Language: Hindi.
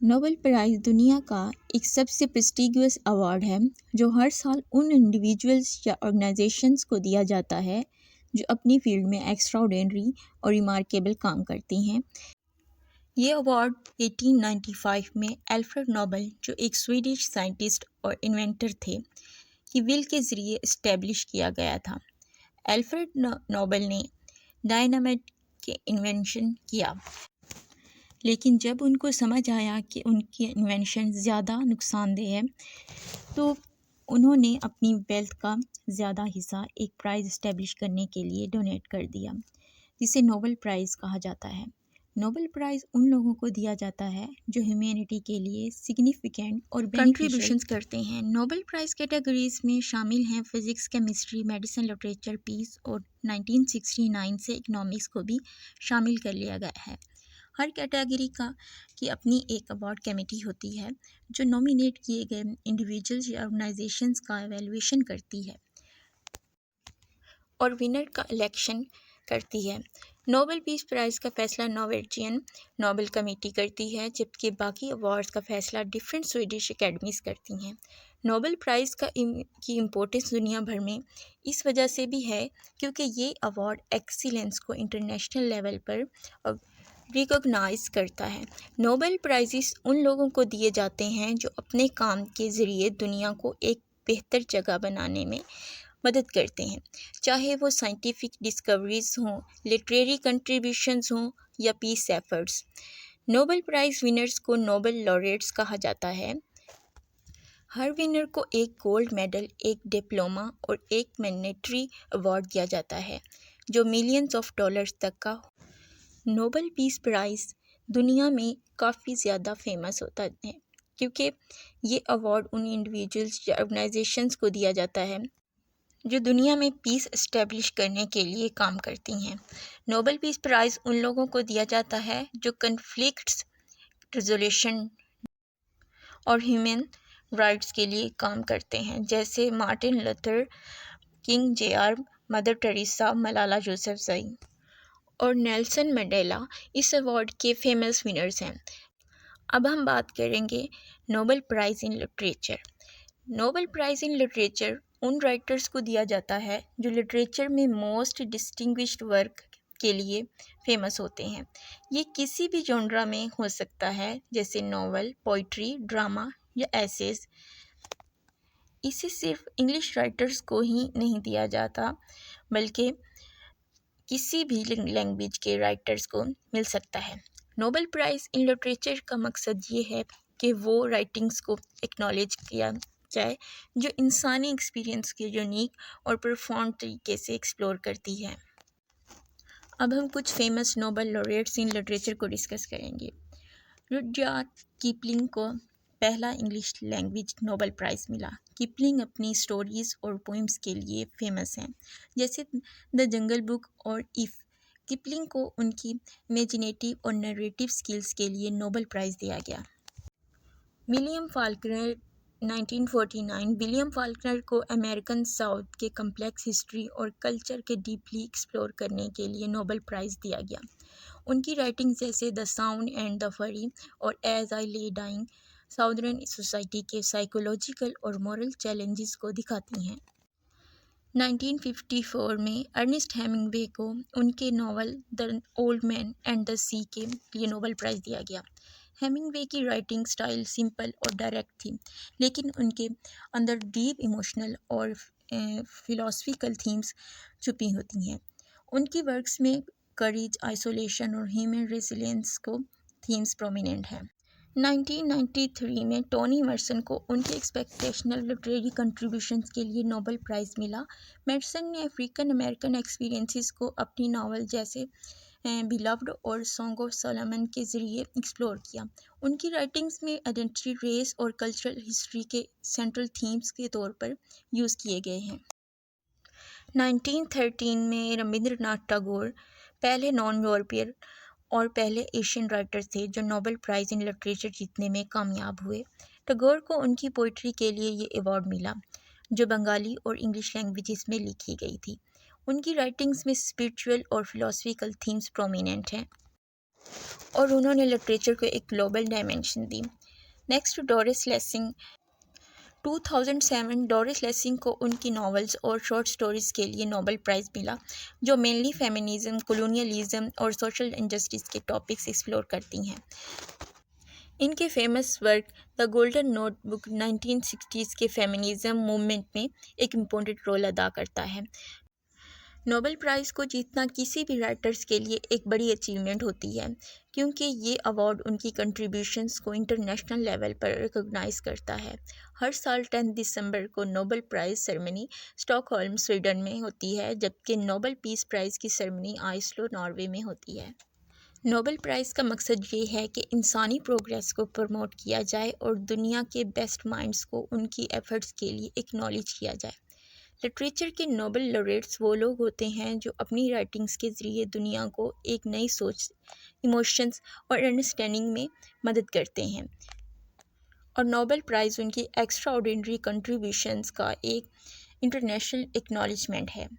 नोबेल प्राइज़ दुनिया का एक सबसे प्रेस्टिजियस अवार्ड है जो हर साल उन इंडिविजुअल्स या ऑर्गेनाइजेशंस को दिया जाता है जो अपनी फील्ड में एक्स्ट्राऑर्डिनरी और रिमार्केबल काम करती हैं। ये अवार्ड 1895 में एल्फ्रेड नोबेल, जो एक स्वीडिश साइंटिस्ट और इन्वेंटर थे, की विल के ज़रिए इस्टेब्लिश किया गया था। एल्फ्रेड नोबेल ने डायनामाइट के इन्वेंशन किया, लेकिन जब उनको समझ आया कि उनकी इन्वेंशन ज़्यादा नुकसानदेह है तो उन्होंने अपनी वेल्थ का ज़्यादा हिस्सा एक प्राइज़ इस्टेब्लिश करने के लिए डोनेट कर दिया, जिसे नोबेल प्राइज़ कहा जाता है। नोबेल प्राइज़ उन लोगों को दिया जाता है जो ह्यूमैनिटी के लिए सिग्निफिकेंट और कंट्रीब्यूशंस करते हैं। नोबेल प्राइज़ कैटेगरीज में शामिल हैं physics, chemistry, medicine, literature, peace और 1969 से इकोनॉमिक्स को भी शामिल कर लिया गया है। हर कैटेगरी की अपनी एक अवार्ड कमेटी होती है जो नॉमिनेट किए गए इंडिविजुअल्स या ऑर्गेनाइजेशंस का एवेल्युएशन करती है और विनर का इलेक्शन करती है। नोबेल पीस प्राइज़ का फैसला नॉर्वेजियन नोबेल कमेटी करती है, जबकि बाकी अवार्ड्स का फैसला डिफरेंट स्वीडिश एकेडमीज़ करती हैं। नोबेल प्राइज़ की इम्पोर्टेंस दुनिया भर में इस वजह से भी है क्योंकि ये अवार्ड एक्सीलेंस को इंटरनेशनल लेवल पर रिकॉग्नाइज करता है। नोबेल प्राइज़ उन लोगों को दिए जाते हैं जो अपने काम के ज़रिए दुनिया को एक बेहतर जगह बनाने में मदद करते हैं, चाहे वो साइंटिफिक डिस्कवरीज हों, लिटरेरी कंट्रीब्यूशंस हों या peace efforts. Nobel prize winners को नोबेल लॉरेट्स कहा जाता है। हर विनर को एक गोल्ड मेडल, एक डिप्लोमा और एक मॉनेटरी अवार्ड दिया जाता है जो मिलियंस ऑफ डॉलर्स तक का। नोबेल पीस प्राइज़ दुनिया में काफ़ी ज़्यादा फेमस होता है क्योंकि ये अवार्ड उन इंडिविजुअल्स या ऑर्गेनाइजेशंस को दिया जाता है जो दुनिया में पीस इस्टेब्लिश करने के लिए काम करती हैं। नोबेल पीस प्राइज़ उन लोगों को दिया जाता है जो कन्फ्लिक्ट्स रिजोल्यूशन और ह्यूमन राइट्स के लिए काम करते हैं, जैसे Martin Luther King, J R. Mother Teresa, Malala Yousafzai और नेल्सन मंडेला इस अवार्ड के फेमस विनर्स हैं। अब हम बात करेंगे Nobel prize in literature. Nobel prize in literature उन राइटर्स को दिया जाता है जो लिटरेचर में मोस्ट डिस्टिंग्विश्ड वर्क के लिए फेमस होते हैं। ये किसी भी जॉनरा में हो सकता है, जैसे नॉवल, पोइट्री, ड्रामा या एसेज। इसे सिर्फ इंग्लिश राइटर्स को ही नहीं दिया जाता, बल्कि किसी भी लैंग्वेज के राइटर्स को मिल सकता है। नोबेल प्राइज़ इन लिटरेचर का मकसद ये है कि वो राइटिंग्स को एक्नॉलेज किया जाए जो इंसानी एक्सपीरियंस के यूनिक और प्रोफाउंड तरीके से एक्सप्लोर करती है। अब हम कुछ famous Nobel laureates in literature को डिस्कस करेंगे। रुडयार्ड किपलिंग को पहला इंग्लिश लैंग्वेज नोबेल प्राइज़ मिला। किपलिंग अपनी स्टोरीज़ और पोइम्स के लिए फेमस हैं, जैसे द जंगल बुक और इफ़। किपलिंग को उनकी इमेजिनेटिव और नरेटिव स्किल्स के लिए नोबेल प्राइज़ दिया गया। William Faulkner 1949। विलियम फाल्कनर को अमेरिकन साउथ के कम्प्लेक्स हिस्ट्री और कल्चर के डीपली एक्सप्लोर करने के लिए नोबेल प्राइज़ दिया गया। उनकी राइटिंग जैसे द साउंड एंड द फरी और as I lay dying southern society के साइकोलॉजिकल और मॉरल चैलेंजेस को दिखाती हैं। 1954 में अर्नेस्ट हेमिंग्वे को उनके novel the old man and the sea के लिए नोबेल प्राइज़ दिया गया। हेमिंग्वे की राइटिंग स्टाइल सिंपल और डायरेक्ट थी, लेकिन उनके अंदर डीप इमोशनल और फिलोसफिकल थीम्स छुपी होती हैं। उनकी वर्क्स में करेज, आइसोलेशन और ह्यूमन रेसिलियंस को थीम्स प्रोमिनेंट हैं। 1993 में टोनी मर्सन को उनके एक्सपेक्टेशनल लिटरेरी कंट्रीब्यूशंस के लिए नोबेल प्राइज़ मिला। मर्सन ने अफ्रीकन अमेरिकन एक्सपीरियंसेस को अपनी नावल जैसे बिलव्ड और सॉन्ग ऑफ सोलोमन के ज़रिए एक्सप्लोर किया। उनकी राइटिंग्स में आइडेंटिटी, रेस और कल्चरल हिस्ट्री के सेंट्रल थीम्स के तौर पर यूज़ किए गए हैं। 1913 में रविंद्रनाथ टैगोर पहले नॉन यूरोपियन और पहले एशियन राइटर थे जो नोबेल प्राइज़ इन लिटरेचर जीतने में कामयाब हुए। टैगोर को उनकी पोइट्री के लिए ये अवार्ड मिला, जो बंगाली और इंग्लिश लैंग्वेजेस में लिखी गई थी। उनकी राइटिंग्स में स्पिरिचुअल और फिलोसफिकल थीम्स प्रोमिनेंट हैं। और उन्होंने लिटरेचर को एक ग्लोबल डायमेंशन दी। Next Doris Lessing. 2007 Doris Lessing को उनकी नॉवेल्स और शॉर्ट स्टोरीज़ के लिए नोबेल प्राइज़ मिला, जो मेनली फेमिनिज़म, कॉलोनियलिज़म और सोशल इंजस्टिस के टॉपिक्स एक्सप्लोर करती हैं। इनके famous work the golden notebook 1960s के फेमिनिज़म मूवमेंट में एक इम्पोर्टेंट रोल अदा करता है। नोबेल प्राइज़ को जीतना किसी भी राइटर्स के लिए एक बड़ी अचीवमेंट होती है, क्योंकि ये अवार्ड उनकी कंट्रीब्यूशंस को इंटरनेशनल लेवल पर रिकॉग्नाइज करता है। हर साल 10 दिसंबर को Nobel prize ceremony Stockholm, Sweden में होती है, जबकि नोबेल पीस प्राइज़ की सेरेमनी ऑस्लो, नॉर्वे में होती है। नोबेल प्राइज़ का मकसद ये है कि इंसानी प्रोग्रेस को प्रमोट किया जाए और दुनिया के बेस्ट माइंड्स को उनकी एफर्ट्स के लिए एक्नॉलेज किया जाए। लिटरेचर के नोबेल लॉरेट्स वो लोग होते हैं जो अपनी राइटिंग्स के ज़रिए दुनिया को एक नई सोच, इमोशंस और अंडरस्टैंडिंग में मदद करते हैं, और नोबेल प्राइज़ उनकी एक्स्ट्रा ऑर्डिनरी कंट्रीब्यूशंस का एक इंटरनेशनल एक्नॉलेजमेंट है।